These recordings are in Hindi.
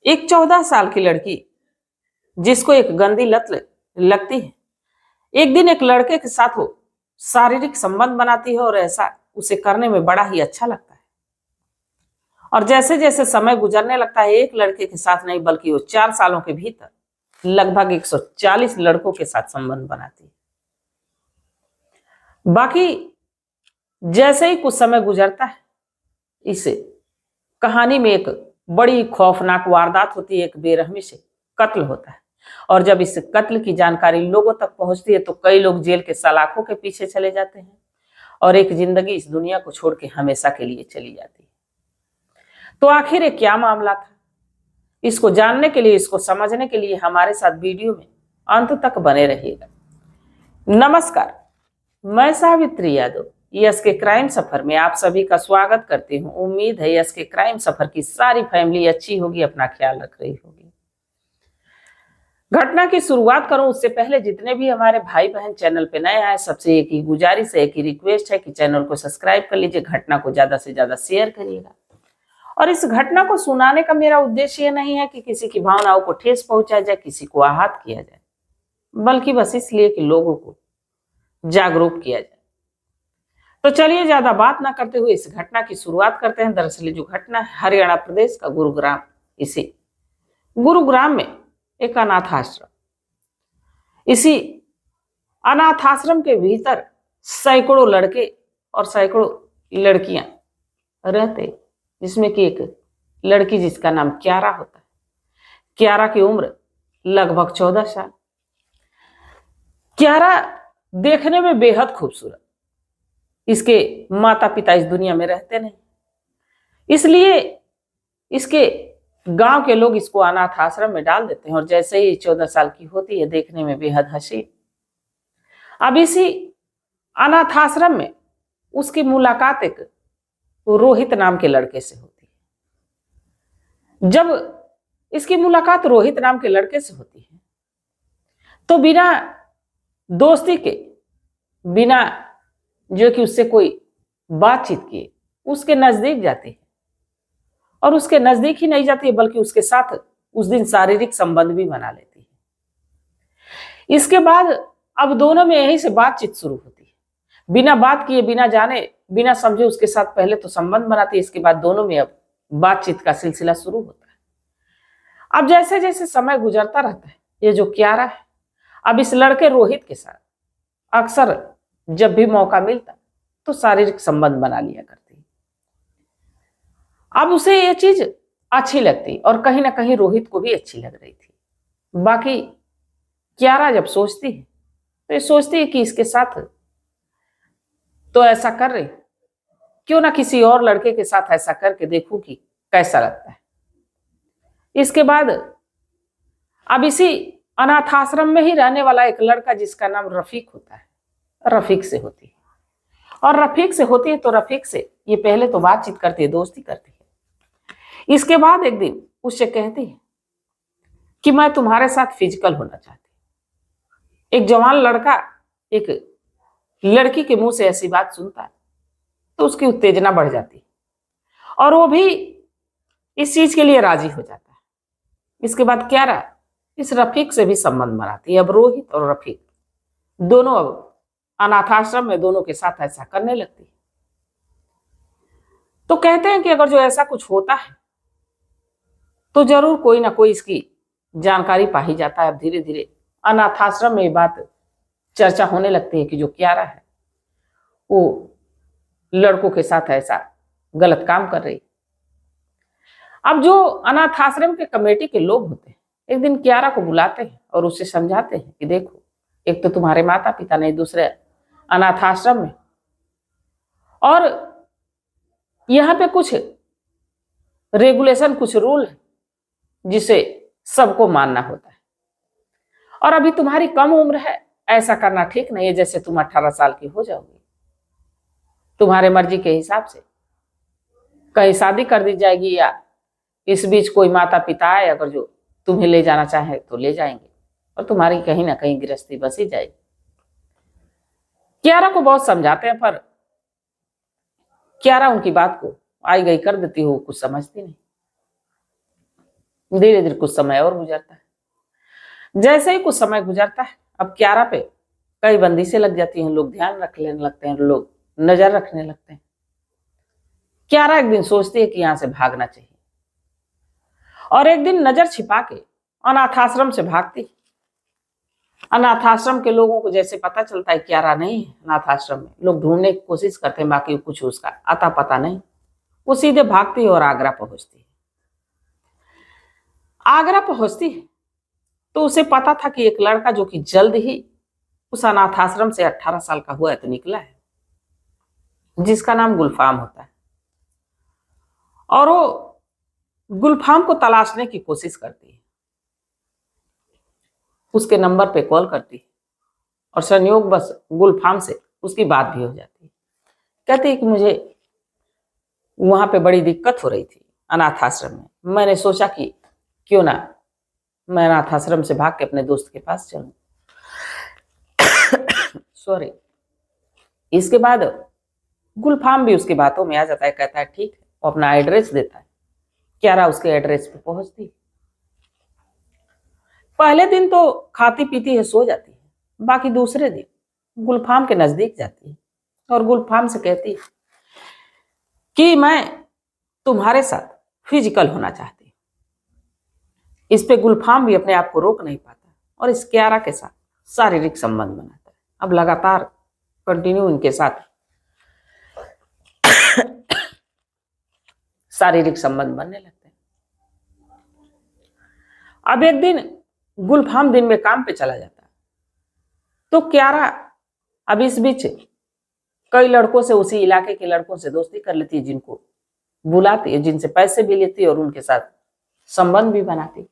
एक 14 साल की लड़की जिसको एक गंदी लत लगती है, एक दिन एक लड़के के साथ वो शारीरिक संबंध बनाती है और ऐसा उसे करने में बड़ा ही अच्छा लगता है। और जैसे जैसे समय गुजरने लगता है, एक लड़के के साथ नहीं बल्कि वो 4 सालों के भीतर लगभग 140 लड़कों के साथ संबंध बनाती है। बाकी जैसे ही कुछ समय गुजरता है, इस कहानी में एक बड़ी खौफनाक वारदात होती है, एक बेरहमी से कत्ल होता है। और जब इस कत्ल की जानकारी लोगों तक पहुंचती है तो कई लोग जेल के सलाखों के पीछे चले जाते हैं और एक जिंदगी इस दुनिया को छोड़ के हमेशा के लिए चली जाती है। तो आखिर ये क्या मामला था? इसको जानने के लिए, इसको समझने के लिए हमारे साथ वीडियो में अंत तक बने रहिएगा। नमस्कार, मैं सावित्री यादव यस के क्राइम सफर में आप सभी का स्वागत करती हूँ। उम्मीद है यस के क्राइम सफर की सारी फैमिली अच्छी होगी, अपना ख्याल रख रही होगी। घटना की शुरुआत करूं उससे पहले जितने भी हमारे भाई बहन चैनल पे नए आए, सबसे एक ही गुजारिश है, एक ही रिक्वेस्ट है कि चैनल को सब्सक्राइब कर लीजिए, घटना को ज्यादा से ज्यादा शेयर करिएगा। और इस घटना को सुनाने का मेरा उद्देश्य ये नहीं है कि किसी की भावनाओं को ठेस पहुंचाया जाए, किसी को आहत किया जाए, बल्कि बस इसलिए कि लोगों को जागरूक किया जाए। तो चलिए ज्यादा बात ना करते हुए इस घटना की शुरुआत करते हैं। दरअसल जो घटना है हरियाणा प्रदेश का गुरुग्राम, इसी गुरुग्राम में एक अनाथ आश्रम, इसी अनाथ आश्रम के भीतर सैकड़ों लड़के और सैकड़ों लड़कियां रहते, जिसमें कि एक लड़की जिसका नाम क्यारा होता है। क्यारा की उम्र लगभग 14 साल। क्यारा देखने में बेहद खूबसूरत, इसके माता पिता इस दुनिया में रहते नहीं, इसलिए इसके गांव के लोग इसको अनाथ आश्रम में डाल देते हैं। और जैसे ही 14 साल की होती है, देखने में बेहद हसीन। अब इसी अनाथ आश्रम में उसकी मुलाकात एक रोहित नाम के लड़के से होती है। जब इसकी मुलाकात रोहित नाम के लड़के से होती है तो बिना दोस्ती के, बिना जो कि उससे कोई बातचीत किए उसके नजदीक जाती है। और उसके नजदीक ही नहीं जाती है बल्कि उसके साथ उस दिन शारीरिक संबंध भी बना लेती है। इसके बाद अब दोनों में यहीं से बातचीत शुरू होती है। बिना बात किए, बिना जाने, बिना समझे उसके साथ पहले तो संबंध बनाती है, इसके बाद दोनों में अब बातचीत का सिलसिला शुरू होता है। अब जैसे जैसे समय गुजरता रहता है, ये जो क्यारा है अब इस लड़के रोहित के साथ अक्सर जब भी मौका मिलता तो शारीरिक संबंध बना लिया करती। अब उसे ये चीज अच्छी लगती और कहीं ना कहीं रोहित को भी अच्छी लग रही थी। बाकी क्यारा जब सोचती है तो ये सोचती है कि इसके साथ तो ऐसा कर रही, क्यों ना किसी और लड़के के साथ ऐसा करके देखूं कि कैसा लगता है। इसके बाद अब इसी अनाथ आश्रम में ही रहने वाला एक लड़का जिसका नाम रफीक होता है, रफीक से होती है। और रफीक से होती है तो रफीक से ये पहले तो बातचीत करती है, दोस्ती करती है। इसके बाद एक दिन उससे कहती है कि मैं तुम्हारे साथ फिजिकल होना चाहती। एक जवान लड़का एक लड़की के मुंह से ऐसी बात सुनता है तो उसकी उत्तेजना बढ़ जाती है और वो भी इस चीज के लिए राजी हो जाता है। इसके बाद क्यारा इस रफीक से भी संबंध बनाती है। अब रोहित और रफीक दोनों अब अनाथ आश्रम में दोनों के साथ ऐसा करने लगती है। तो कहते हैं कि अगर जो ऐसा कुछ होता है तो जरूर कोई ना कोई इसकी जानकारी पा ही जाता है। अब धीरे धीरे अनाथ आश्रम में ये बात चर्चा होने लगती है कि जो क्यारा है वो लड़कों के साथ ऐसा गलत काम कर रही। अब जो अनाथ आश्रम के कमेटी के लोग होते हैं एक दिन क्यारा को बुलाते हैं और उससे समझाते हैं कि देखो, एक तो तुम्हारे माता पिता नहीं, दूसरे अनाथ आश्रम में, और यहाँ पे कुछ रेगुलेशन, कुछ रूल है जिसे सबको मानना होता है। और अभी तुम्हारी कम उम्र है, ऐसा करना ठीक नहीं है। जैसे तुम 18 साल की हो जाओगी, तुम्हारे मर्जी के हिसाब से कहीं शादी कर दी जाएगी या इस बीच कोई माता पिता आए अगर जो तुम्हें ले जाना चाहे तो ले जाएंगे और तुम्हारी कहीं ना कहीं गृहस्थी बस ही जाएगी। क्यारा को बहुत समझाते हैं पर क्यारा उनकी बात को आई गई कर देती हो, कुछ समझती नहीं। धीरे धीरे कुछ समय और गुजरता है। जैसे ही कुछ समय गुजरता है, अब क्यारा पे कई बंदिशें लग जाती हैं, लोग ध्यान रख लेने लगते हैं, लोग नजर रखने लगते हैं। क्यारा एक दिन सोचती है कि यहां से भागना चाहिए, और एक दिन नजर छिपा के अनाथाश्रम से भागती। अनाथाश्रम के लोगों को जैसे पता चलता है क्यारा नहीं है अनाथाश्रम में, लोग ढूंढने की कोशिश करते हैं, बाकी कुछ उसका अता पता नहीं। वो सीधे भागती है और आगरा पहुंचती है। आगरा पहुंचती है तो उसे पता था कि एक लड़का जो कि जल्द ही उस अनाथाश्रम से 18 साल का हुआ है तो निकला है, जिसका नाम गुलफाम होता है। और वो गुलफाम को तलाशने की कोशिश करती है, उसके नंबर पे कॉल करती है, और संयोग बस गुलफाम से उसकी बात भी हो जाती है। कहती है कि मुझे वहां पे बड़ी दिक्कत हो रही थी अनाथाश्रम में, मैंने सोचा कि क्यों ना मैं अनाथाश्रम से भाग के अपने दोस्त के पास चलूं। सॉरी। इसके बाद गुलफाम भी उसकी बातों में आ जाता है, कहता है ठीक है, वो अपना एड्रेस देता है। क्यारा उसके एड्रेस पे पहुंचती। पहले दिन तो खाती पीती है, सो जाती है। बाकी दूसरे दिन गुलफाम के नजदीक जाती है और गुलफाम से कहती है कि मैं तुम्हारे साथ फिजिकल होना चाहती हूँ। इस पे गुलफाम भी अपने आप को रोक नहीं पाता और इस क्यारा के साथ शारीरिक संबंध बनाता है। अब लगातार कंटिन्यू इनके साथ शारीरिक संबंध बनने लगते हैं। अब एक दिन गुलफाम दिन में काम पे चला जाता है तो क्यारा अब इस बीच कई लड़कों से, उसी इलाके के लड़कों से दोस्ती कर लेती है, जिनको बुलाती है, जिनसे पैसे भी लेती है और उनके साथ संबंध भी बनाती है।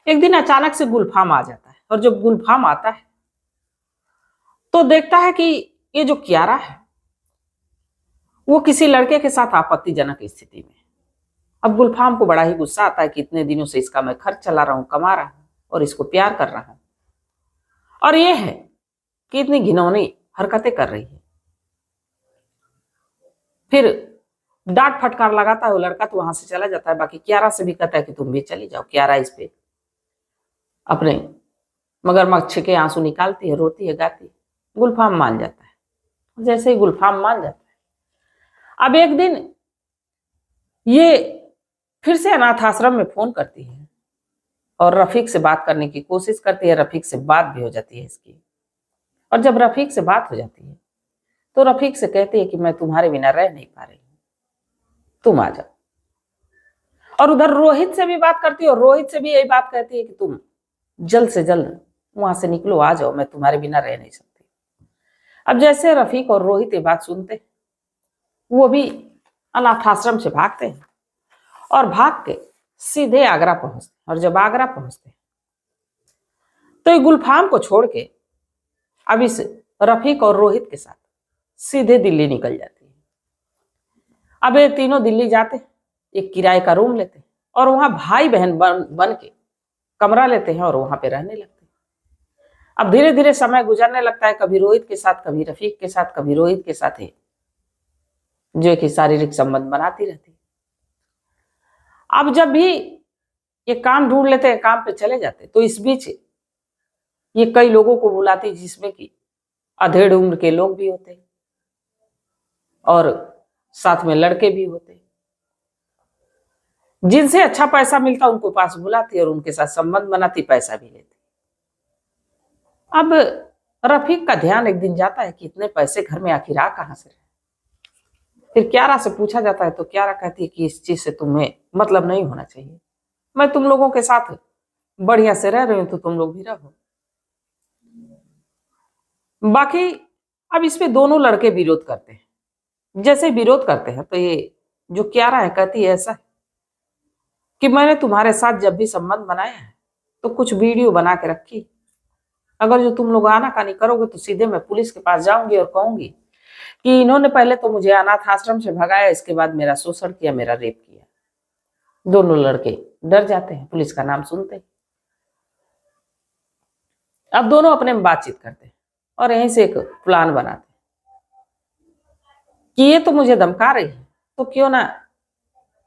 एक दिन अचानक से गुलफाम आ जाता है, और जब गुलफाम आता है तो देखता है कि ये जो क्यारा है वो किसी लड़के के साथ आपत्तिजनक स्थिति में। अब गुलफाम को बड़ा ही गुस्सा आता है कि इतने दिनों से इसका मैं खर्च चला रहा हूं, कमा रहा हूं और इसको प्यार कर रहा हूं, और ये है कि इतनी घिनौनी हरकतें कर रही है। फिर डांट फटकार लगाता है वो लड़का, तो वहां से चला जाता है। बाकी क्यारा से भी कहता है कि तुम भी चली जाओ। क्यारा इस पे अपने मगरमच्छ के आंसू निकालती है, रोती है, गाती है। गुलफाम मान जाता है। जैसे ही गुलफाम मान जाता है, अब एक दिन ये फिर से अनाथ आश्रम में फोन करती है और रफीक से बात करने की कोशिश करती है। रफीक से बात भी हो जाती है इसकी, और जब रफीक से बात हो जाती है तो रफीक से कहती है कि मैं तुम्हारे बिना रह नहीं पा रही हूं, तुम आ जाओ। और उधर रोहित से भी बात करती है और रोहित से भी यही बात कहती है कि तुम जल्द से जल्द वहां से निकलो, आ जाओ, मैं तुम्हारे बिना रह नहीं सकती। अब जैसे रफीक और रोहित ये बात सुनते, वो भी अनाथ आश्रम से भागते हैं और भाग के सीधे आगरा पहुंचते। और जब आगरा पहुंचते तो ये गुलफाम को छोड़ के अब इस रफीक और रोहित के साथ सीधे दिल्ली निकल जाती है। अब ये तीनों दिल्ली जाते, एक किराए का रूम लेते और वहां भाई बहन बन के कमरा लेते हैं और वहां पे रहने लगते हैं। अब धीरे धीरे समय गुजरने लगता है, कभी रोहित के साथ, कभी रफीक के साथ, कभी रोहित के साथ ही जो कि शारीरिक संबंध बनाती रहती। अब जब भी ये काम ढूंढ लेते हैं, काम पे चले जाते, तो इस बीच ये कई लोगों को बुलाती, जिसमें कि अधेड़ उम्र के लोग भी होते और साथ में लड़के भी होते। जिनसे अच्छा पैसा मिलता उनको पास बुलाती और उनके साथ संबंध बनाती, पैसा भी लेती। अब रफीक का ध्यान एक दिन जाता है कि इतने पैसे घर में आखिर आ कहां से रहे। फिर क्यारा से पूछा जाता है तो क्यारा कहती है कि इस चीज से तुम्हें मतलब नहीं होना चाहिए, मैं तुम लोगों के साथ बढ़िया से रह रही हूं तो तुम लोग भी रहो। बाकी अब इस पे दोनों लड़के विरोध करते हैं। जैसे विरोध करते हैं तो ये जो क्यारा है कहती है ऐसा कि मैंने तुम्हारे साथ जब भी संबंध बनाया है तो कुछ वीडियो बना के रखी, अगर जो तुम लोग आनाकानी करोगे तो सीधे मैं पुलिस के पास जाऊंगी और कहूंगी कि इन्होंने पहले तो मुझे अनाथ आश्रम से भगाया, इसके बाद मेरा शोषण किया, मेरा रेप किया। दोनों लड़के डर जाते हैं पुलिस का नाम सुनते हैं। अब दोनों अपने में बातचीत करते हैं और यहीं से एक प्लान बनाते हैं कि ये तो मुझे धमका रही है, तो क्यों ना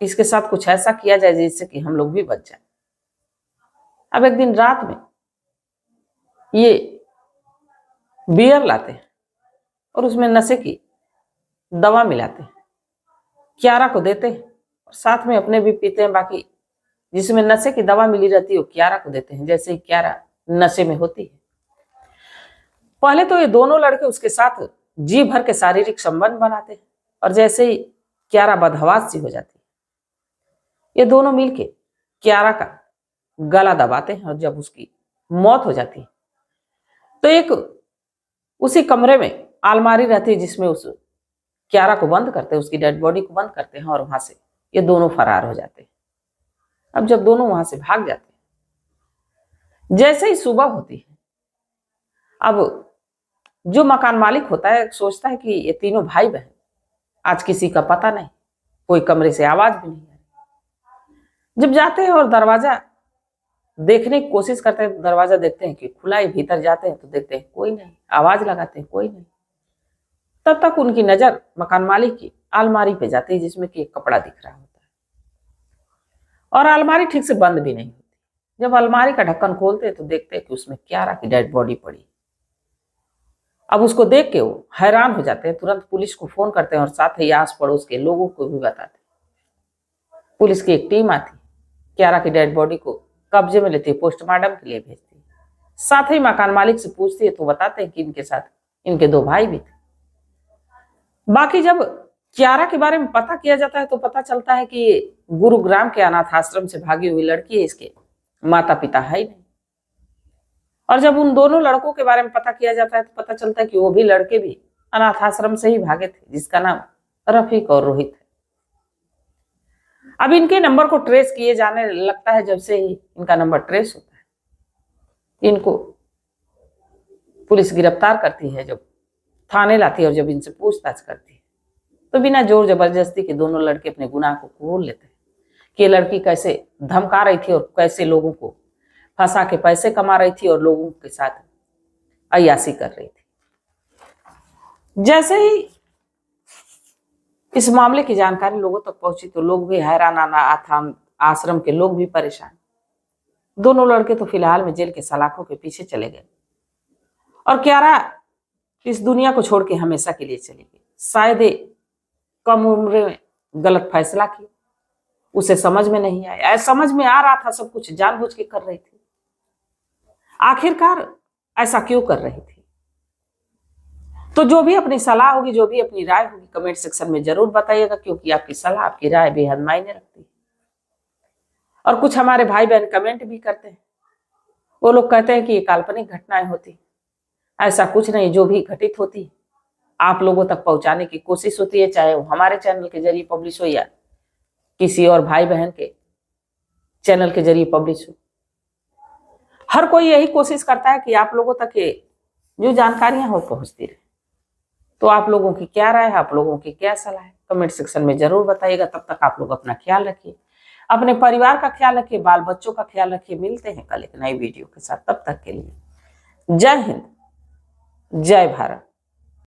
इसके साथ कुछ ऐसा किया जाए जिससे कि हम लोग भी बच जाए। अब एक दिन रात में ये बियर लाते हैं और उसमें नशे की दवा मिलाते हैं, क्यारा को देते हैं और साथ में अपने भी पीते हैं। बाकी जिसमें नशे की दवा मिली रहती है वो क्यारा को देते हैं, जैसे ही क्यारा नशे में होती है। पहले तो ये दोनों लड़के उसके साथ जी भर के शारीरिक संबंध बनाते हैं और जैसे ही क्यारा बदहवास सी हो जाती है, ये दोनों मिलके क्यारा का गला दबाते हैं और जब उसकी मौत हो जाती है तो एक उसी कमरे में अलमारी रहती है जिसमें उस क्यारा को बंद करते हैं, उसकी डेड बॉडी को बंद करते हैं और वहां से ये दोनों फरार हो जाते हैं। अब जब दोनों वहां से भाग जाते हैं, जैसे ही सुबह होती है, अब जो मकान मालिक होता है सोचता है कि ये तीनों भाई बहन, आज किसी का पता नहीं, कोई कमरे से आवाज भी नहीं आ रही। जब जाते हैं और दरवाजा देखने की कोशिश करते हैं, दरवाजा देखते हैं कि खुला है, भीतर जाते हैं तो देखते हैं कोई नहीं, आवाज लगाते हैं कोई नहीं। तब तक उनकी नजर मकान मालिक की अलमारी पे जाती है जिसमें कि एक कपड़ा दिख रहा होता है और अलमारी ठीक से बंद भी नहीं होती। जब अलमारी का ढक्कन खोलते हैं तो देखते हैं कि उसमें क्यारा की डेड बॉडी पड़ी। अब उसको देख के वो हैरान हो जाते हैं, तुरंत पुलिस को फोन करते हैं और साथ ही आस पड़ोस के लोगों को भी बताते हैं। पुलिस की एक टीम आती, क्यारा की डेड बॉडी को कब्जे में लेती है, पोस्टमार्टम के लिए भेजती है। साथ ही मकान मालिक से पूछती है तो बताते हैं कि इनके साथ इनके दो भाई भी थे। बाकी जब क्यारा के बारे में पता किया जाता है तो पता चलता है कि ये गुरुग्राम के अनाथ आश्रम से भागी हुई लड़की है, इसके माता पिता है ही नहीं। और जब उन दोनों लड़कों के बारे में पता किया जाता है तो पता चलता है कि वो भी लड़के भी अनाथ आश्रम से ही भागे थे, जिसका नाम रफीक और रोहित है। अब इनके नंबर को ट्रेस किए जाने लगता है। जब से ही इनका नंबर ट्रेस होता है, इनको पुलिस गिरफ्तार करती है, जब थाने लाती है और जब इनसे पूछताछ करती है तो बिना जोर जबरदस्ती के दोनों लड़के अपने गुनाह को कबूल लेते हैं कि ये लड़की कैसे धमका रही थी और कैसे लोगों को फंसा के पैसे कमा रही थी और लोगों के साथ अय्याशी कर रही थी। जैसे ही इस मामले की जानकारी लोगों तक पहुंची तो लोग भी हैरान, आश्रम के लोग भी परेशान। दोनों लड़के तो फिलहाल में जेल के सलाखों के पीछे चले गए और क्यारा इस दुनिया को छोड़ के हमेशा के लिए चली गई। शायद कम उम्र में गलत फैसला किया, उसे समझ में नहीं आया, समझ में आ रहा था सब कुछ जानबूझ के कर रही थी। आखिरकार ऐसा क्यों कर रही थी? तो जो भी अपनी सलाह होगी, जो भी अपनी राय होगी, कमेंट सेक्शन में जरूर बताइएगा, क्योंकि आपकी सलाह, आपकी राय बेहद मायने रखती है। और कुछ हमारे भाई बहन कमेंट भी करते हैं, वो लोग कहते हैं कि ये काल्पनिक घटनाएं होती। ऐसा कुछ नहीं, जो भी घटित होती आप लोगों तक पहुंचाने की कोशिश होती है, चाहे वो हमारे चैनल के जरिए पब्लिश हो या किसी और भाई बहन के चैनल के जरिए पब्लिश हो। हर कोई यही कोशिश करता है कि आप लोगों तक ये जो जानकारियां हो पहुंचती रहे। तो आप लोगों की क्या राय है, आप लोगों की क्या सलाह है, कमेंट सेक्शन में जरूर बताइएगा। तब तक आप लोग अपना ख्याल रखिए, अपने परिवार का ख्याल रखिए, बाल बच्चों का ख्याल रखिए। मिलते हैं कल एक नई वीडियो के साथ, तब तक के लिए जय हिंद, जय भारत।